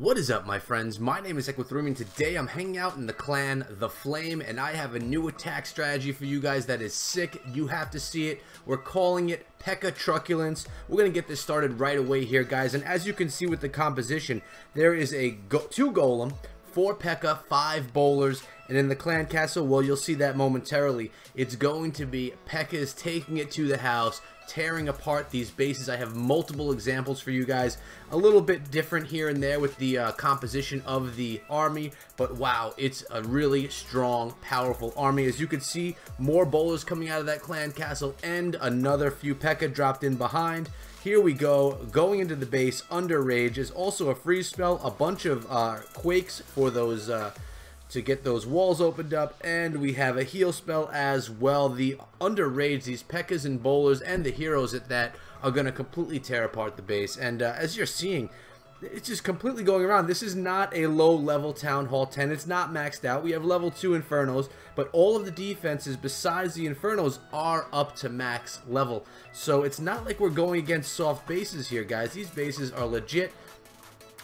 What is up, my friends? My name is Pekka Truculence, and today I'm hanging out in the clan The Flame, and I have a new attack strategy for you guys that is sick. You have to see it. We're calling it Pekka Truculence. We're going to get this started right away here, guys, and as you can see with the composition, there is a 2 golem, 4 Pekka, 5 bowlers, and in the clan castle, well, you'll see that momentarily. It's going to be Pekka's taking it to the house, tearing apart these bases. I have multiple examples for you guys, a little bit different here and there with the composition of the army, but wow, it's a really strong, powerful army. As you can see, more bowlers coming out of that clan castle and another few Pekka dropped in behind. Here we go, going into the base under rage. Is also a freeze spell, a bunch of quakes for those to get those walls opened up, and we have a heal spell as well. The under rage, these Pekkas and bowlers and the heroes at that are going to completely tear apart the base, and as you're seeing, it's just completely going around. This is not a low level Town Hall 10. It's not maxed out. We have level 2 Infernos, but all of the defenses besides the Infernos are up to max level. So it's not like we're going against soft bases here, guys. These bases are legit,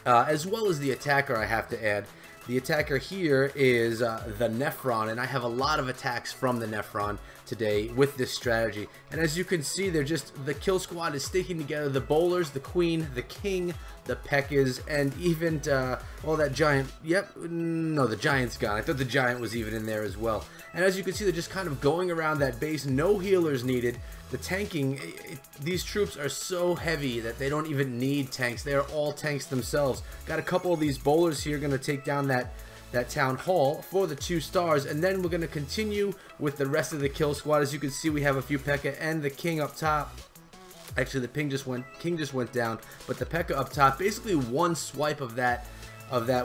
as well as the attacker, I have to add. The attacker here is the Nephron, and I have a lot of attacks from the Nephron today with this strategy. And as you can see, they're just, the kill squad is sticking together. The bowlers, the queen, the king, the Pekkas, and even, well, that giant, yep, no, the giant's gone. I thought the giant was even in there as well. And as you can see, they're just kind of going around that base. No healers needed. The tanking, these troops are so heavy that they don't even need tanks. They are all tanks themselves. Got a couple of these bowlers here going to take down that town hall for the 2 stars, and then we're going to continue with the rest of the kill squad. As you can see, we have a few Pekka and the king up top. Actually, the king just went down, but the Pekka up top, basically one swipe of that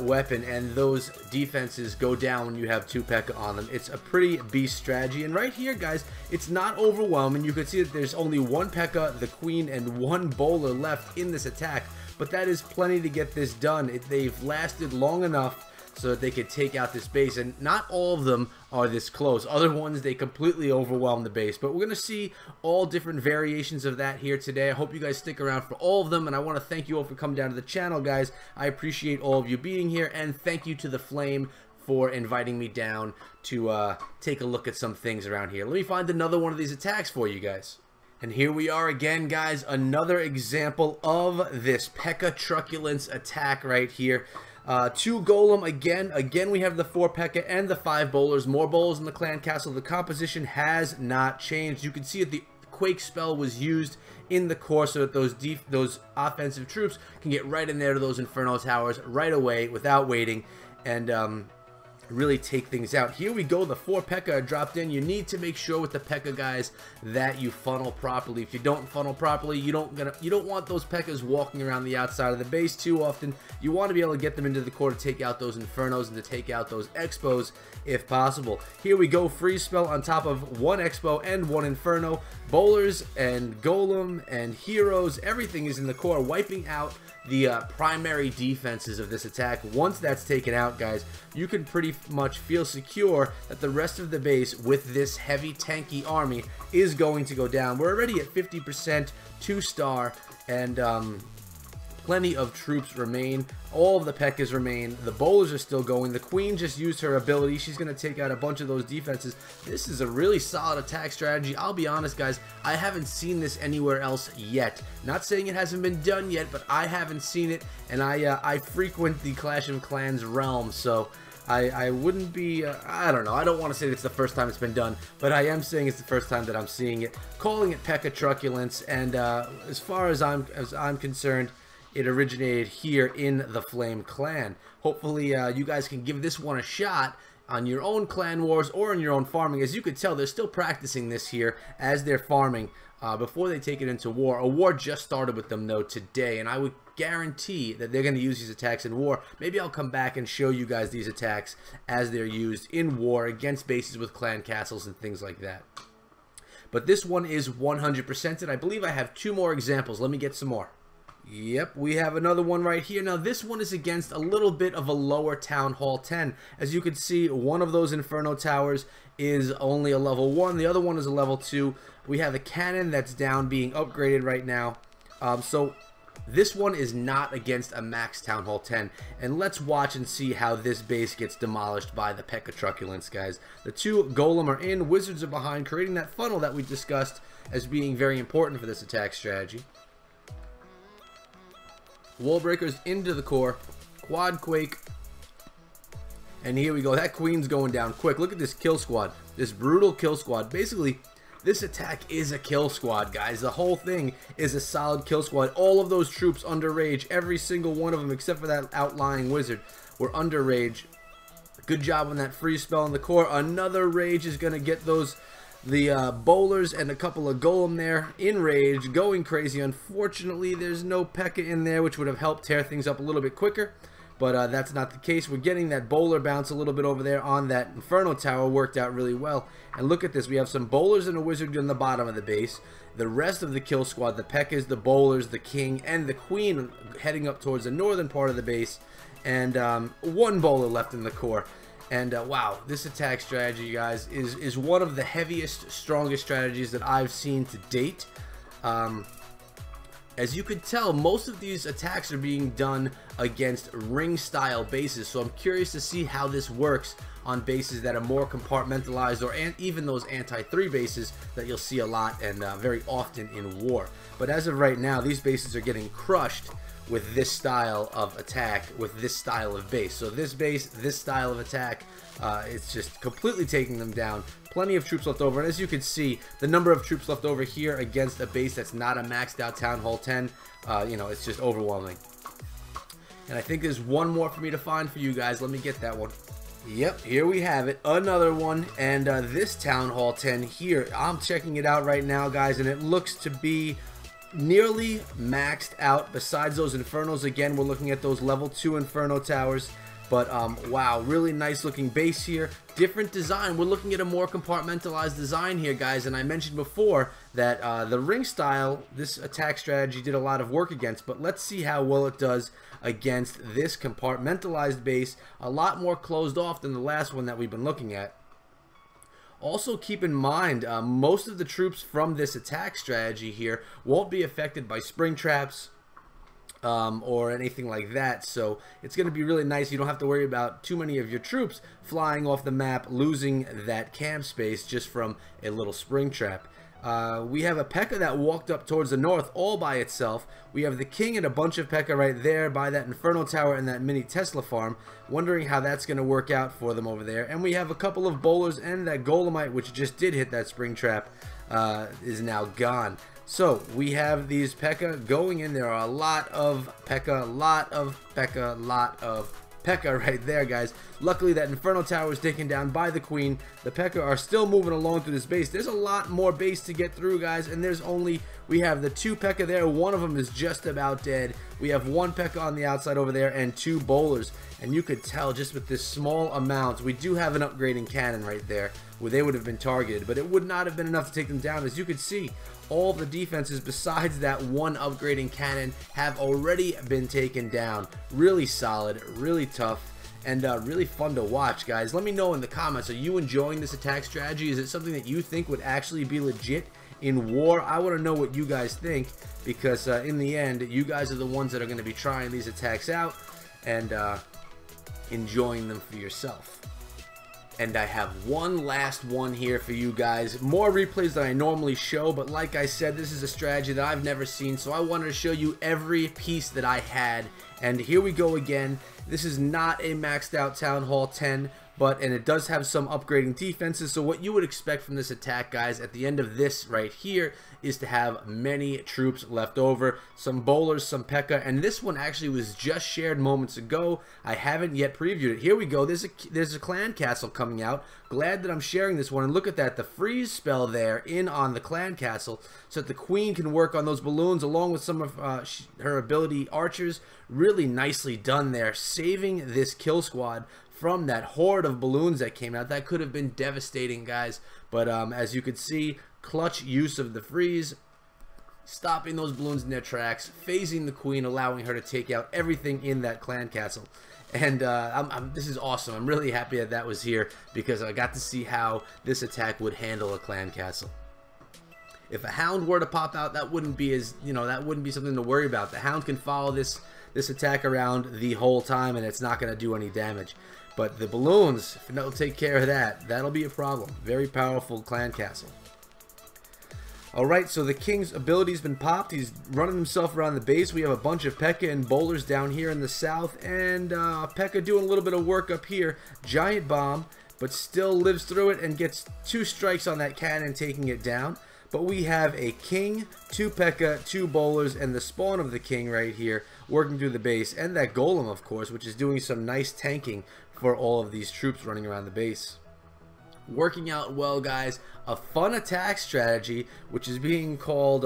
weapon and those defenses go down when you have 2 Pekka on them. It's a pretty beast strategy, and right here, guys, it's not overwhelming. You can see that there's only 1 Pekka, the queen, and 1 bowler left in this attack, but that is plenty to get this done. They've lasted long enough so that they could take out this base, and not all of them are this close. Other ones, they completely overwhelm the base, but we're going to see all different variations of that here today. I hope you guys stick around for all of them, and I want to thank you all for coming down to the channel, guys. I appreciate all of you being here, and thank you to the Flame for inviting me down to take a look at some things around here. Let me find another one of these attacks for you guys. And here we are again, guys, another example of this Pekka Truculence attack right here. 2 golem again we have the 4 Pekka and the 5 bowlers. More bowlers in the clan castle. The composition has not changed. You can see that the quake spell was used in the core so that those offensive troops can get right in there to those inferno towers right away without waiting and really take things out. Here we go, the 4 Pekka are dropped in. You need to make sure with the Pekka, guys, that you funnel properly. If you don't funnel properly, you don't want those Pekkas walking around the outside of the base too often. You want to be able to get them into the core to take out those Infernos and to take out those Expos if possible. Here we go, freeze spell on top of 1 Expo and 1 Inferno. Bowlers and Golem and heroes, everything is in the core, wiping out the primary defenses of this attack. Once that's taken out, guys, you can pretty much feel secure that the rest of the base with this heavy tanky army is going to go down. We're already at 50%, 2-star, and plenty of troops remain. All of the Pekkas remain. The bowlers are still going. The queen just used her ability. She's going to take out a bunch of those defenses. This is a really solid attack strategy. I'll be honest, guys, I haven't seen this anywhere else yet. Not saying it hasn't been done yet, but I haven't seen it, and I frequent the Clash of Clans realm, so I wouldn't be, I don't know, I don't want to say it's the first time it's been done, but I am saying it's the first time that I'm seeing it. Calling it Pekka Truculence, and as far as I'm concerned, it originated here in the Flame clan. Hopefully you guys can give this one a shot on your own clan wars or in your own farming. As you can tell, they're still practicing this here as they're farming before they take it into war. A war just started with them though today, and I would guarantee that they're going to use these attacks in war. Maybe I'll come back and show you guys these attacks as they're used in war against bases with clan castles and things like that. But this one is 100%, and I believe I have 2 more examples. Let me get some more. Yep, we have another one right here. Now this one is against a little bit of a lower Town Hall 10. As you can see, one of those Inferno towers is only a level 1. The other one is a level 2. We have a cannon that's down being upgraded right now. So This one is not against a max Town Hall 10, and let's watch and see how this base gets demolished by the Pekka Truculence, guys. The two Golem are in, Wizards are behind, creating that funnel that we discussed as being very important for this attack strategy. Wall Breakers into the core, Quad Quake, and here we go. That Queen's going down quick. Look at this kill squad, this brutal kill squad. Basically, this attack is a kill squad, guys. The whole thing is a solid kill squad. All of those troops under rage, every single one of them except for that outlying wizard, were under rage. Good job on that freeze spell in the core. Another rage is going to get the bowlers and a couple of golem there in rage, going crazy. Unfortunately, there's no Pekka in there, which would have helped tear things up a little bit quicker. But that's not the case. We're getting that bowler bounce a little bit over there on that Inferno Tower. Worked out really well. And look at this. We have some bowlers and a wizard on the bottom of the base. The rest of the kill squad, the Pekkas, the bowlers, the king, and the queen heading up towards the northern part of the base. And one bowler left in the core. And wow, this attack strategy, guys, is one of the heaviest, strongest strategies that I've seen to date. As you could tell, most of these attacks are being done against ring-style bases, so I'm curious to see how this works on bases that are more compartmentalized, or even those anti-3 bases that you'll see a lot and very often in war. But as of right now, these bases are getting crushed with this style of attack, with this style of base. So this base, this style of attack, it's just completely taking them down. Plenty of troops left over, and as you can see, the number of troops left over here against a base that's not a maxed out Town Hall 10, you know, it's just overwhelming. And I think there's one more for me to find for you guys. Let me get that one. Yep, here we have it, another one, and this Town Hall 10 here, I'm checking it out right now, guys, and it looks to be nearly maxed out. Besides those Infernos, again, we're looking at those level 2 Inferno towers. But wow, really nice looking base here. Different design. We're looking at a more compartmentalized design here, guys. And I mentioned before that the ring style, this attack strategy did a lot of work against. But let's see how well it does against this compartmentalized base. A lot more closed off than the last one that we've been looking at. Also keep in mind, most of the troops from this attack strategy here won't be affected by spring traps, or anything like that, so it's going to be really nice. You don't have to worry about too many of your troops flying off the map, losing that camp space just from a little spring trap. We have a Pekka that walked up towards the north all by itself. We have the king and a bunch of Pekka right there by that Inferno Tower and that mini Tesla farm. Wondering how that's going to work out for them over there. And we have a couple of bowlers, and that Golemite, which just did hit that spring trap, is now gone. So we have these Pekka going in. There are a lot of Pekka, lot of Pekka right there, guys. Luckily, that Inferno Tower is taken down by the Queen. The Pekka are still moving along through this base. There's a lot more base to get through, guys, and we have the 2 Pekka there. One of them is just about dead. We have 1 Pekka on the outside over there and 2 bowlers. And you could tell just with this small amount, we do have an upgrading cannon right there where they would have been targeted, but it would not have been enough to take them down. As you could see, all the defenses besides that 1 upgrading cannon have already been taken down. Really solid, really tough, and really fun to watch, guys. Let me know in the comments, are you enjoying this attack strategy? Is it something that you think would actually be legit in war? I want to know what you guys think, because in the end, you guys are the ones that are going to be trying these attacks out and enjoying them for yourself. And I have one last one here for you guys. More replays than I normally show, but like I said, this is a strategy that I've never seen, so I wanted to show you every piece that I had. And here we go again. This is not a maxed out Town Hall 10, and it does have some upgrading defenses. So what you would expect from this attack, guys, at the end of this right here is to have many troops left over, some bowlers, some Pekka, and this one actually was just shared moments ago. I haven't yet previewed it. Here we go. There's a clan castle coming out. Glad that I'm sharing this one, and look at that, the freeze spell there in on the clan castle, so that the Queen can work on those balloons along with some of her ability archers. Really nicely done there, saving this kill squad from that horde of balloons that came out. That could have been devastating, guys, but as you could see, clutch use of the freeze, stopping those balloons in their tracks, phasing the Queen, allowing her to take out everything in that clan castle. And this is awesome. I'm really happy that that was here, because I got to see how this attack would handle a clan castle. If a hound were to pop out, that wouldn't be as, that wouldn't be something to worry about. The hound can follow this attack around the whole time, and it's not going to do any damage. But the balloons, if they'll take care of that, that'll be a problem. Very powerful clan castle. Alright, so the king's ability's been popped. He's running himself around the base. We have a bunch of Pekka and bowlers down here in the south. And Pekka doing a little bit of work up here. Giant bomb, but still lives through it and gets 2 strikes on that cannon, taking it down. But we have a king, 2 Pekka, 2 bowlers, and the spawn of the king right here working through the base. And that golem, of course, which is doing some nice tanking for all of these troops running around the base. Working out well, guys. A fun attack strategy, which is being called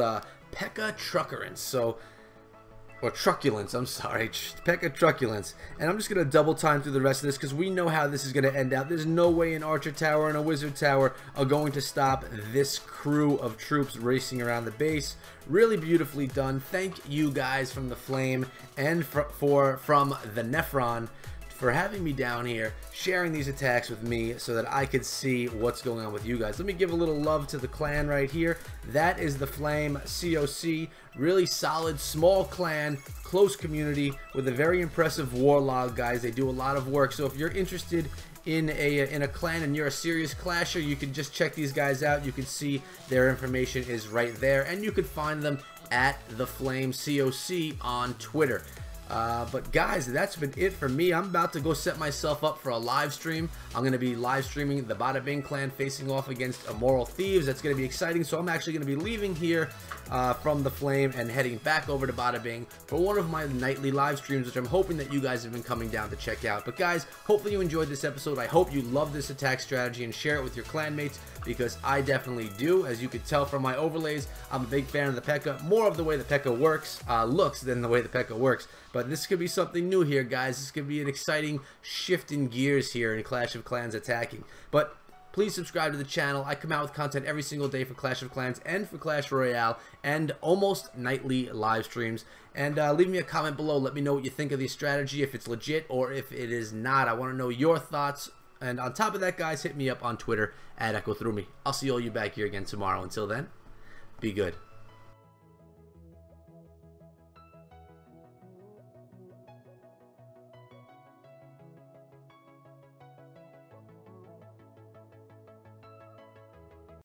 Pekka Truculence. Or Truculence, I'm sorry. Pekka Truculence. And I'm just going to double time through the rest of this because we know how this is going to end out. There's no way an Archer Tower and a Wizard Tower are going to stop this crew of troops racing around the base. Really beautifully done. Thank you guys from the Flame and from the Nephron for having me down here, sharing these attacks with me so that I could see what's going on with you guys. Let me give a little love to the clan right here. That is the Flame COC. Really solid, small clan, close community with a very impressive war log, guys. They do a lot of work. So if you're interested in a clan and you're a serious clasher, you can just check these guys out. You can see their information is right there, and you can find them at the Flame COC on Twitter. But guys, that's been it for me. I'm about to go set myself up for a live stream. I'm going to be live streaming the Bada Bing clan facing off against Immoral Thieves. That's going to be exciting. So I'm actually going to be leaving here from the Flame and heading back over to Bada Bing for one of my nightly live streams, which I'm hoping that you guys have been coming down to check out. But guys, hopefully you enjoyed this episode. I hope you love this attack strategy and share it with your clanmates, because I definitely do. As you could tell from my overlays, I'm a big fan of the Pekka. More of the way the Pekka looks than the way the Pekka works. But this could be something new here, guys. This could be an exciting shift in gears here in Clash of Clans attacking. But please subscribe to the channel. I come out with content every single day for Clash of Clans and for Clash Royale, and almost nightly live streams. And leave me a comment below. Let me know what you think of the strategy, if it's legit or if it is not. I want to know your thoughts. And on top of that, guys, hit me up on Twitter at EchoThroughMe. I'll see all you back here again tomorrow. Until then, be good.